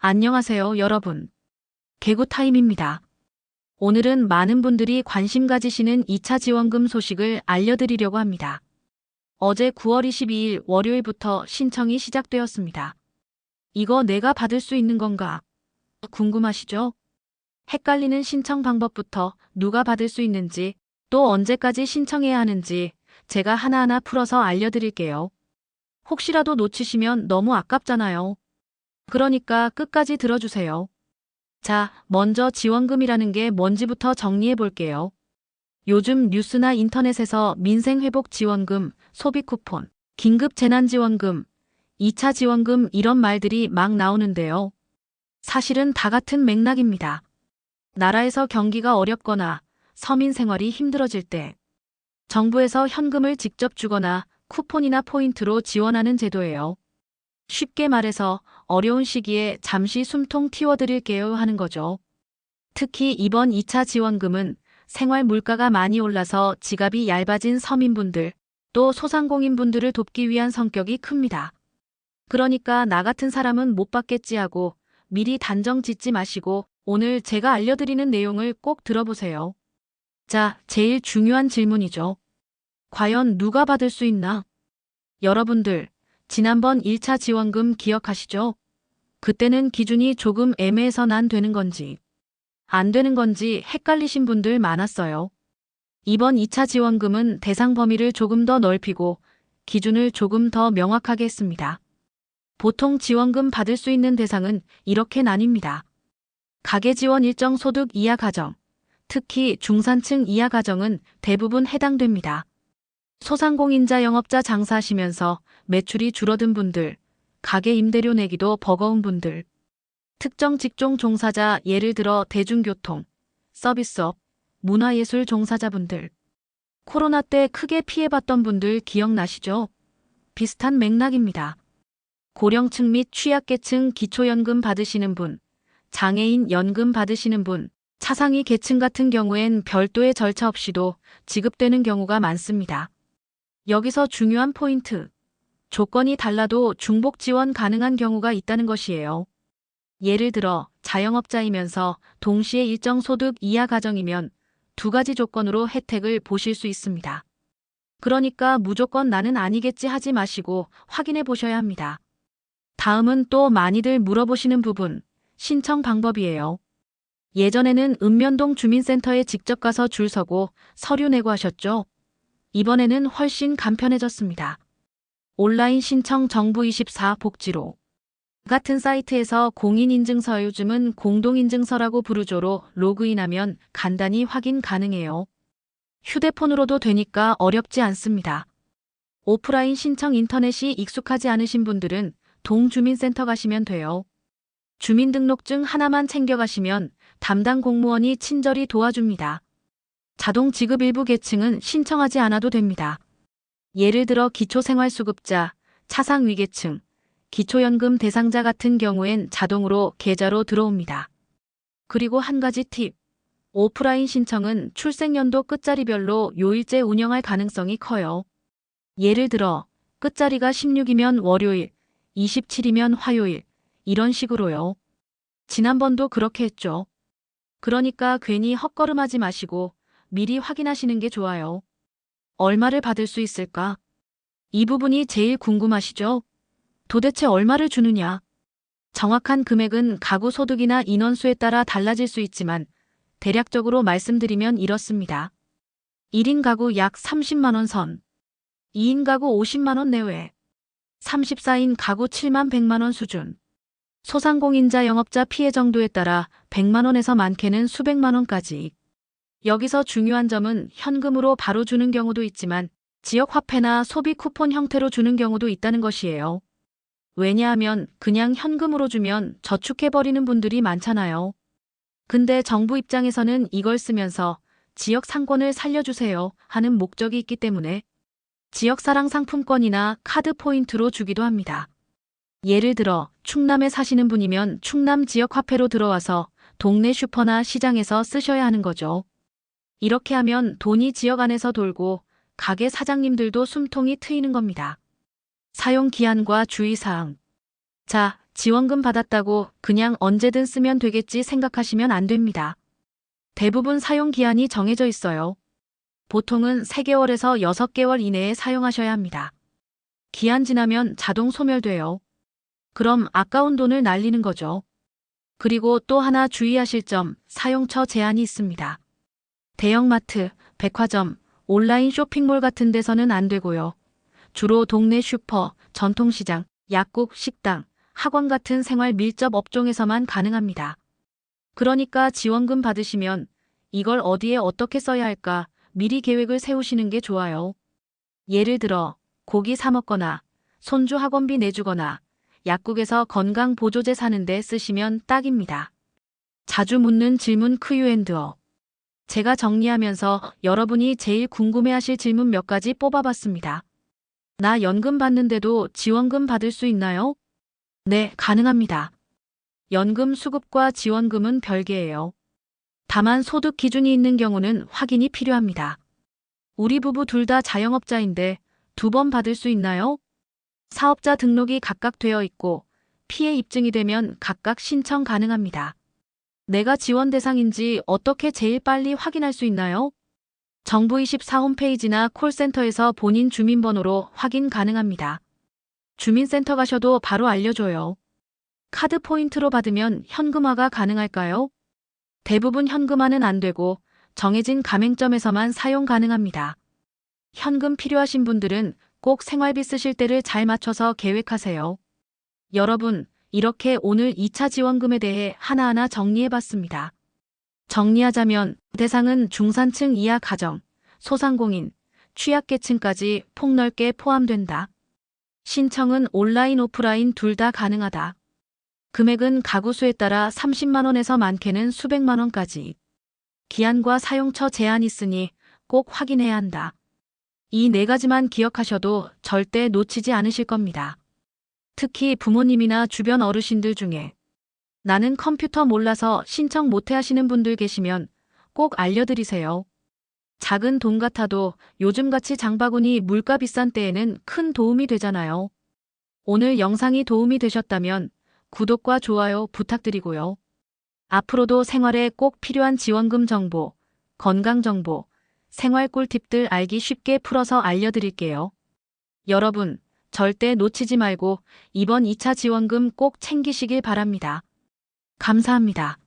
안녕하세요, 여러분. 개구 타임입니다. 오늘은 많은 분들이 관심 가지시는 2차 지원금 소식을 알려드리려고 합니다. 어제 9월 22일 월요일부터 신청이 시작되었습니다. 이거 내가 받을 수 있는 건가? 궁금하시죠? 헷갈리는 신청 방법부터 누가 받을 수 있는지, 또 언제까지 신청해야 하는지 제가 하나하나 풀어서 알려드릴게요. 혹시라도 놓치시면 너무 아깝잖아요. 그러니까 끝까지 들어주세요. 자, 먼저 지원금이라는 게 뭔지부터 정리해 볼게요. 요즘 뉴스나 인터넷에서 민생회복 지원금, 소비 쿠폰, 긴급 재난지원금, 2차 지원금 이런 말들이 막 나오는데요. 사실은 다 같은 맥락입니다. 나라에서 경기가 어렵거나 서민 생활이 힘들어질 때 정부에서 현금을 직접 주거나 쿠폰이나 포인트로 지원하는 제도예요. 쉽게 말해서 어려운 시기에 잠시 숨통 틔워드릴게요 하는 거죠. 특히 이번 2차 지원금은 생활 물가가 많이 올라서 지갑이 얇아진 서민분들, 또 소상공인분들을 돕기 위한 성격이 큽니다. 그러니까 나 같은 사람은 못 받겠지 하고 미리 단정 짓지 마시고 오늘 제가 알려드리는 내용을 꼭 들어보세요. 자, 제일 중요한 질문이죠. 과연 누가 받을 수 있나? 여러분들, 지난번 1차 지원금 기억하시죠? 그때는 기준이 조금 애매해서 난 되는 건지, 안 되는 건지 헷갈리신 분들 많았어요. 이번 2차 지원금은 대상 범위를 조금 더 넓히고 기준을 조금 더 명확하게 했습니다. 보통 지원금 받을 수 있는 대상은 이렇게 나뉩니다. 가계지원 일정 소득 이하 가정, 특히 중산층 이하 가정은 대부분 해당됩니다. 소상공인자 영업자 장사하시면서 매출이 줄어든 분들, 가게 임대료 내기도 버거운 분들, 특정 직종 종사자 예를 들어 대중교통, 서비스업, 문화예술 종사자분들, 코로나 때 크게 피해봤던 분들 기억나시죠? 비슷한 맥락입니다. 고령층 및 취약계층 기초연금 받으시는 분, 장애인 연금 받으시는 분, 차상위 계층 같은 경우엔 별도의 절차 없이도 지급되는 경우가 많습니다. 여기서 중요한 포인트. 조건이 달라도 중복 지원 가능한 경우가 있다는 것이에요. 예를 들어 자영업자이면서 동시에 일정 소득 이하 가정이면 두 가지 조건으로 혜택을 보실 수 있습니다. 그러니까 무조건 나는 아니겠지 하지 마시고 확인해 보셔야 합니다. 다음은 또 많이들 물어보시는 부분, 신청 방법이에요. 예전에는 읍면동 주민센터에 직접 가서 줄 서고 서류 내고 하셨죠? 이번에는 훨씬 간편해졌습니다. 온라인 신청 정부24 복지로 같은 사이트에서 공인인증서 요즘은 공동인증서라고 부르죠로 로그인하면 간단히 확인 가능해요. 휴대폰으로도 되니까 어렵지 않습니다. 오프라인 신청 인터넷이 익숙하지 않으신 분들은 동주민센터 가시면 돼요. 주민등록증 하나만 챙겨가시면 담당 공무원이 친절히 도와줍니다. 자동 지급 일부 계층은 신청하지 않아도 됩니다. 예를 들어 기초생활수급자, 차상위계층, 기초연금 대상자 같은 경우엔 자동으로 계좌로 들어옵니다. 그리고 한 가지 팁. 오프라인 신청은 출생연도 끝자리별로 요일제 운영할 가능성이 커요. 예를 들어 끝자리가 16이면 월요일, 27이면 화요일, 이런 식으로요. 지난번도 그렇게 했죠. 그러니까 괜히 헛걸음하지 마시고 미리 확인하시는 게 좋아요. 얼마를 받을 수 있을까? 이 부분이 제일 궁금하시죠? 도대체 얼마를 주느냐? 정확한 금액은 가구 소득이나 인원수에 따라 달라질 수 있지만 대략적으로 말씀드리면 이렇습니다. 1인 가구 약 30만 원 선, 2인 가구 50만 원 내외, 34인 가구 7만 100만 원 수준, 소상공인자 영업자 피해 정도에 따라 100만 원에서 많게는 수백만 원까지. 여기서 중요한 점은 현금으로 바로 주는 경우도 있지만 지역 화폐나 소비 쿠폰 형태로 주는 경우도 있다는 것이에요. 왜냐하면 그냥 현금으로 주면 저축해버리는 분들이 많잖아요. 근데 정부 입장에서는 이걸 쓰면서 지역 상권을 살려주세요 하는 목적이 있기 때문에 지역사랑 상품권이나 카드 포인트로 주기도 합니다. 예를 들어 충남에 사시는 분이면 충남 지역 화폐로 들어와서 동네 슈퍼나 시장에서 쓰셔야 하는 거죠. 이렇게 하면 돈이 지역 안에서 돌고 가게 사장님들도 숨통이 트이는 겁니다. 사용 기한과 주의사항. 자, 지원금 받았다고 그냥 언제든 쓰면 되겠지 생각하시면 안 됩니다. 대부분 사용 기한이 정해져 있어요. 보통은 3개월에서 6개월 이내에 사용하셔야 합니다. 기한 지나면 자동 소멸돼요. 그럼 아까운 돈을 날리는 거죠. 그리고 또 하나 주의하실 점, 사용처 제한이 있습니다. 대형마트, 백화점, 온라인 쇼핑몰 같은 데서는 안 되고요. 주로 동네 슈퍼, 전통시장, 약국, 식당, 학원 같은 생활 밀접 업종에서만 가능합니다. 그러니까 지원금 받으시면 이걸 어디에 어떻게 써야 할까 미리 계획을 세우시는 게 좋아요. 예를 들어 고기 사 먹거나 손주 학원비 내주거나 약국에서 건강보조제 사는데 쓰시면 딱입니다. 자주 묻는 질문 Q&A. 제가 정리하면서 여러분이 제일 궁금해하실 질문 몇 가지 뽑아봤습니다. 나 연금 받는데도 지원금 받을 수 있나요? 네, 가능합니다. 연금 수급과 지원금은 별개예요. 다만 소득 기준이 있는 경우는 확인이 필요합니다. 우리 부부 둘 다 자영업자인데 2번 받을 수 있나요? 사업자 등록이 각각 되어 있고 피해 입증이 되면 각각 신청 가능합니다. 내가 지원 대상인지 어떻게 제일 빨리 확인할 수 있나요? 정부24 홈페이지나 콜센터에서 본인 주민번호로 확인 가능합니다. 주민센터 가셔도 바로 알려줘요. 카드 포인트로 받으면 현금화가 가능할까요? 대부분 현금화는 안 되고 정해진 가맹점에서만 사용 가능합니다. 현금 필요하신 분들은 꼭 생활비 쓰실 때를 잘 맞춰서 계획하세요. 여러분, 이렇게 오늘 2차 지원금에 대해 하나하나 정리해봤습니다. 정리하자면 대상은 중산층 이하 가정, 소상공인, 취약계층까지 폭넓게 포함된다. 신청은 온라인, 오프라인 둘 다 가능하다. 금액은 가구 수에 따라 30만 원에서 많게는 수백만 원까지. 기한과 사용처 제한이 있으니 꼭 확인해야 한다. 이 4가지만 기억하셔도 절대 놓치지 않으실 겁니다. 특히 부모님이나 주변 어르신들 중에 나는 컴퓨터 몰라서 신청 못해 하시는 분들 계시면 꼭 알려드리세요. 작은 돈 같아도 요즘같이 장바구니 물가 비싼 때에는 큰 도움이 되잖아요. 오늘 영상이 도움이 되셨다면 구독과 좋아요 부탁드리고요. 앞으로도 생활에 꼭 필요한 지원금 정보, 건강 정보, 생활 꿀팁들 알기 쉽게 풀어서 알려드릴게요. 여러분, 절대 놓치지 말고 이번 2차 지원금 꼭 챙기시길 바랍니다. 감사합니다.